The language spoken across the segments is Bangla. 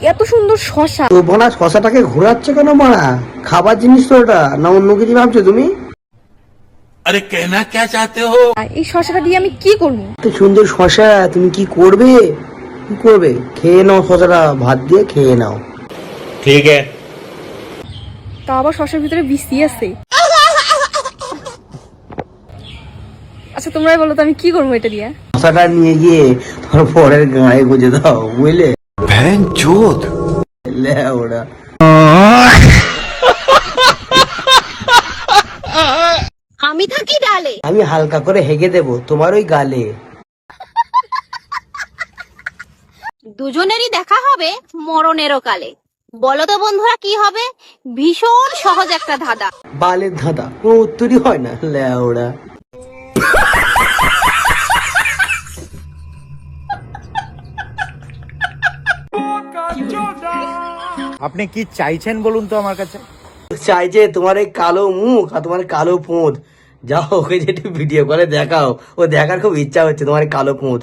এত সুন্দর শশা। তো বোনা শশাটাকে ঘোরাচ্ছে কেন মারা? খাবার জিনিস তো ওটা, না অন্য কিছু ভাবছো তুমি? আরে কেনা কে চাতে হো? এই শশাটা দিয়ে আমি কি করবো? এত সুন্দর শশা তুমি কি করবে? কি করবে? খেয়ে নাও শশাটা, ভাত দিয়ে খেয়ে নাও। ঠিক আছে। তা আবার শশার ভিতরে বিসি আছে। আচ্ছা তোমরাই বলো তো আমি কি করবো এটা দিয়ে? শশাটা নিয়ে গিয়ে তোমার পরের গায়ে গুজে দাও, বুঝলে? ভ্যান চোদ। ওরা আমি থাকি ডালে। আমি হালকা করে হেগে দেব তোমার ওই গালে। দুজনেরই দেখা হবে মরণেরও কালে। বলো তো বন্ধুরা কি হবে? ভীষণ সহজ একটা ধাঁধা। বালের ধাঁধা, কোনো উত্তরই হয় না। ওরা আপনি কি চাইছেন বলুন তো আমার কাছে? চাইছে তোমার এই কালো মুখ আর তোমার কালো পোঁত। যাও ওকে যেটা ভিডিও করে দেখাও, ও দেখার খুব ইচ্ছা হচ্ছে তোমার এই কালো পোঁত।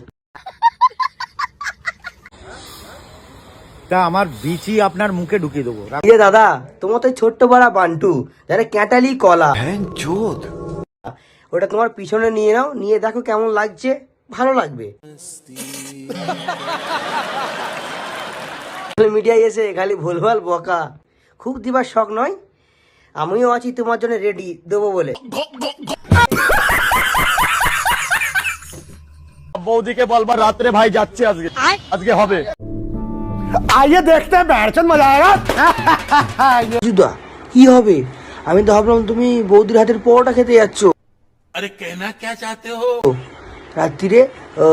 তা আমার বিচি আপনার মুখে ঢুকিয়ে দেবো। ইয়ে দাদা, তোমার তো ছোট্ট পাড়া বান্টু যারা ক্যাটালি কলা, ভ্যান চোদ। ওটা তোমার পিছনে নিয়ে নাও, নিয়ে দেখো কেমন লাগছে, ভালো লাগবে। মিডিয়ায় এসে খালি ভুলভাল বকা খুব দিবার শখ নয়। আমিও আছি তোমার জন্য রেডি দেবো বলে। বৌদিকে বলবার রাত্রে ভাই যাচ্ছে আজকে, আজকে হবে। আইয়ে দেখতে বেড়ছেন, মজা আয়েগা। জুদা কি হবে? আমি তো ভাবলাম তুমি বৌদির হাতের পরোটা খেতে যাচ্ছ আরে কেনা কে চাতে হো? রাত্রিরে। ও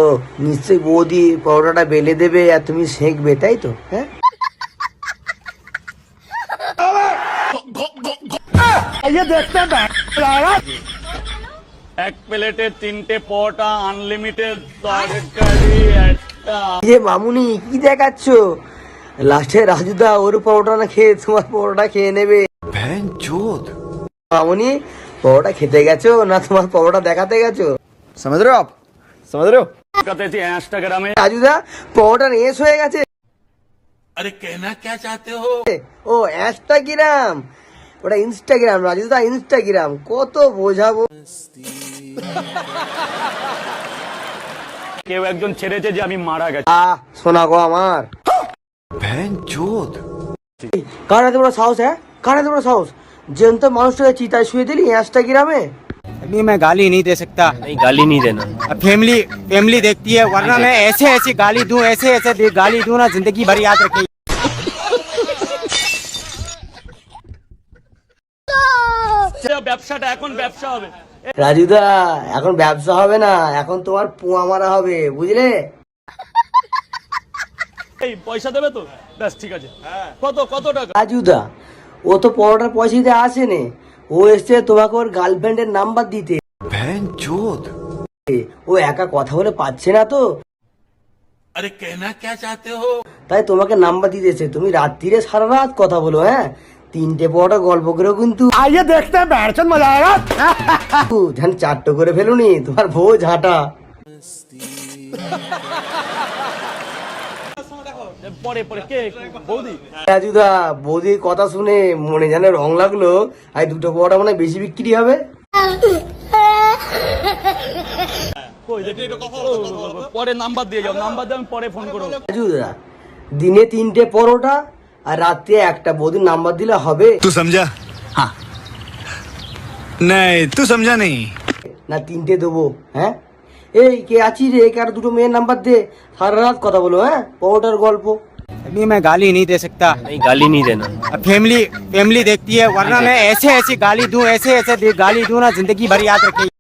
নিশ্চয়ই বৌদি পরোটাটা বেলে দেবে আর তুমি সেঁকবে, তাই তো? হ্যাঁ, আইয়ে দেখতে মজা আয়েগা। এক প্লেটে 3টে পরোটা, আনলিমিটেড তরকারি একটা। যে মামুনি কি দেখাচ্ছ? লাস্টে রাজুদা ওর পরোটা না খেয়ে তোমার পরোটা খেয়ে নেবে। ভ্যান চোদ। মামুনি পরোটা খেতে গেছো না তোমার পরোটা দেখাতে গেছো? समझ रहे हो आप? समझ रहे हो? कहते थे इंस्टाग्राम में রাজুদা পরোটা রেস হয়ে গেছে। আরে কেনা কে চাতে হো? ও ইনস্টাগ্রাম, ওটা ইনস্টাগ্রাম রাজুদা, ইনস্টাগ্রাম। কত বোঝাবো। কেউ একজন ছেড়েছে যে আমি মারা গেছি। শোনা গো আমার, ভ্যান চোদ। কার এত বড় সাহস? হ্যাঁ, কার এত বড় সাহস? জ্যান্ত মানুষটাকে চিতায় শুয়ে দিলি ইনস্টাগ্রামে। अभी मैं गाली नहीं दे सकता। नहीं गाली नहीं देना। फैमिली फैमिली देखती है, वरना मैं ऐसे ऐसी गाली दूं, ऐसे ऐसे गाली दूं ना, जिंदगी भर याद रखेगी। ব্যবসাটা এখন ব্যবসা হবে। রাজুদা এখন ব্যবসা হবে না, এখন তোমার পোয়া মারা হবে, বুঝলে? এই পয়সা দেবে তো? ব্যাস ঠিক আছে। কত কত টাকা? রাজুদা ও তো পরোটার পয়সা দিতে আসেনি, ও এসছে তোমাকে ওর গার্লফ্রেন্ডের নাম্বার দিতে। ভ্যান চোদ। ও একা কথা বলে পাচ্ছে না তো, আরে কেনা কে চাতে হো? তাই তোমাকে নাম্বার দিতেছে। তুমি রাত্রিরে সারা রাত কথা বলো। হ্যাঁ, 3টে পরোটা গল্প করেও কিন্তু আইয়ে দেখতে বেড়ছেন, মজা আয়েগা। ঝান 4টো করে ফেলুনি তোমার বউ ঝাঁটা। পরে পরে কে? বৌদি? রাজুদা বৌদির কথা শুনে মনে জানে রং লাগলো, আর 2টো পরোটা মনে হয় বেশি বিক্রি হবে। কই দেখি পরে নাম্বার দিয়ে যাও, নাম্বার দিয়ে আমি পরে ফোন করব। রাজুদা দিনে 3টে পরোটা আর রাত্রে একটা, বৌদির নাম্বার দিলে হবে? तू समझा? हाँ नहीं तू समझा नहीं। না 3টে দেবো? হ্যাঁ, এই কে আছিস রে? কে আর 2টো মেয়ের নাম্বার দে, সারা রাত কথা বলো। হ্যাঁ, পরোটার গল্প। अभी मैं गाली नहीं दे सकता। नहीं गाली नहीं देना। फैमिली फैमिली देखती है, वरना मैं ऐसे ऐसी गाली दूं, ऐसे ऐसे गाली दूं ना, जिंदगी भर याद रखेगी।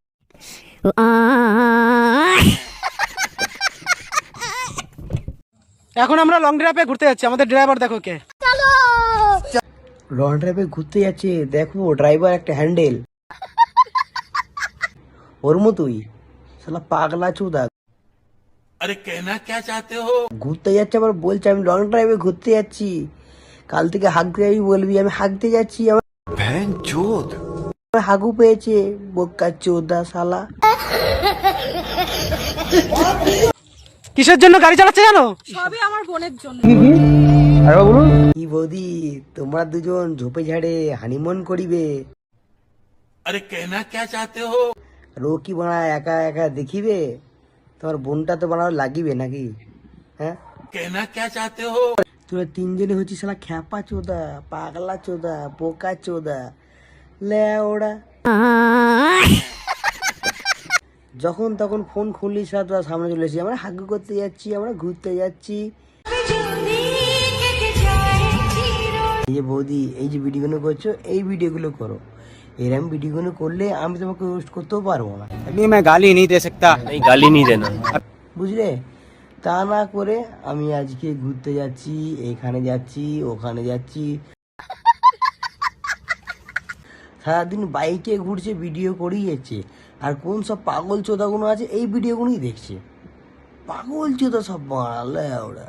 এখন আমরা লং ড্রাইভে ঘুরতে যাচ্ছি, আমাদের ড্রাইভার দেখো কে। লং ড্রাইভে ঘুরতে যাচ্ছে, দেখো ড্রাইভার একটা হ্যান্ডেল ওর মতোই, শালা পাগলা চুদা। আরে কেনা কে চাতে হো? ঘুরতে যাচ্ছে আবার বলছে আমি লং ড্রাইভে ঘুরতে যাচ্ছি। কাল থেকে হাঁকতে যাবি বলবি আমি হাঁকতে যাচ্ছি, আমার ভ্যান চোদ। হাগু পেয়েছে, বোকা চোদা শালা। কিসের জন্য গাড়ি চালাচ্ছে জানো? সবই আমার বোনের জন্য। কি বৌদি, তোমরা দুজন ঝোপে ঝাড়ে হানিমুন করিবে? अरे कहना क्या चाहते हो? রো কি বানা একা একা দেখিবে? তোমার বোনটা তো বানাও লাগিবে নাকি? হ্যাঁ, कहना क्या चाहते हो? তোরা তিনজনে হচ্ছিস শালা খ্যাপা চোদা, পাগলা চোদা, বোকা চোদা, লেওড়া। যখন তখন ফোন খুললি সারা তোরা সামনে চলে এসেছি, আমরা হাগু করতে যাচ্ছি, আমরা ঘুরতে যাচ্ছি। এই যে বৌদি, এই যে ভিডিওগুলো করছো, এই ভিডিওগুলো করো। এরকম ভিডিওগুলো করলে আমি তোমাকে রোস্ট করতেও পারবো না, अभी मैं गाली नहीं दे सकता। नहीं गाली नहीं देना। বুঝলে? তা না করে আমি আজকে ঘুরতে যাচ্ছি, এখানে যাচ্ছি, ওখানে যাচ্ছি, সারাদিন বাইকে ঘুরছে, ভিডিও করেই যাচ্ছে। আর কোন সব পাগল চোদাগুলো আছে এই ভিডিওগুলোই দেখছে, পাগল চোদা সব বাড়ালে ওরা।